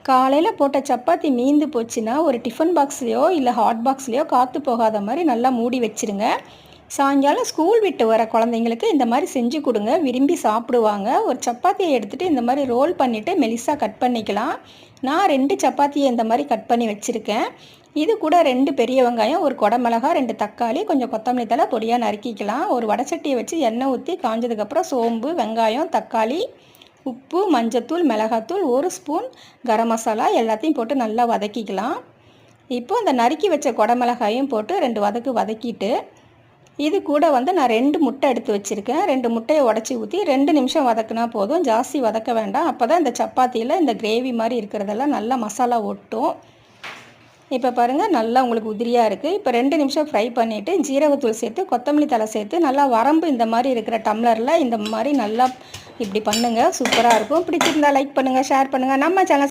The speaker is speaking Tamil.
காலையில் போட்ட சப்பாத்தி மீந்து போச்சுன்னா ஒரு டிஃபன் பாக்ஸ்லையோ இல்லை ஹாட் பாக்ஸ்லையோ காற்று போகாத மாதிரி நல்லா மூடி வச்சுருங்க. சாயங்காலம் ஸ்கூல் விட்டு வர குழந்தைங்களுக்கு இந்த மாதிரி செஞ்சு கொடுங்க, விரும்பி சாப்பிடுவாங்க. ஒரு சப்பாத்தியை எடுத்துகிட்டு இந்த மாதிரி ரோல் பண்ணிவிட்டு மெலிசாக கட் பண்ணிக்கலாம். நான் 2 சப்பாத்தியை இந்த மாதிரி கட் பண்ணி வச்சுருக்கேன். இது கூட 2 பெரிய வெங்காயம், ஒரு குடமிளகா, 2 தக்காளி, கொஞ்சம் கொத்தமல்லி தழை பொடியாக நறுக்கிக்கலாம். ஒரு வடைச்சட்டியை வச்சு எண்ணெய் ஊற்றி காஞ்சதுக்கப்புறம் சோம்பு, வெங்காயம், தக்காளி, உப்பு, மஞ்சத்தூள், மிளகாத்தூள், 1 ஸ்பூன் கரம் மசாலா எல்லாத்தையும் போட்டு நல்லா வதக்கிக்கலாம். இப்போது அந்த நறுக்கி வச்ச குடமிளகாயும் போட்டு 2 வதக்கிட்டு இது கூட நான் 2 முட்டை எடுத்து வச்சுருக்கேன். 2 முட்டையை உடச்சி ஊற்றி 2 நிமிஷம் வதக்குனா போதும், ஜாஸ்தி வதக்க வேண்டாம். அப்போ தான் இந்த சப்பாத்தியில் இந்த கிரேவி மாதிரி இருக்கிறதெல்லாம் நல்லா மசாலா ஒட்டும். இப்போ பாருங்கள், நல்லா உங்களுக்கு உதிரியாக இருக்குது. இப்போ 2 நிமிஷம் ஃப்ரை பண்ணிவிட்டு ஜீரகத்தூள் சேர்த்து கொத்தமல்லி தழை சேர்த்து நல்லா வரம்பு இந்த மாதிரி இருக்கிற டம்ளரில் இந்த மாதிரி நல்லா இப்படி பண்ணுங்கள். சூப்பராக இருக்கும். பிடிச்சிருந்தா லைக் பண்ணுங்கள், ஷேர் பண்ணுங்கள். நம்ம சேனல்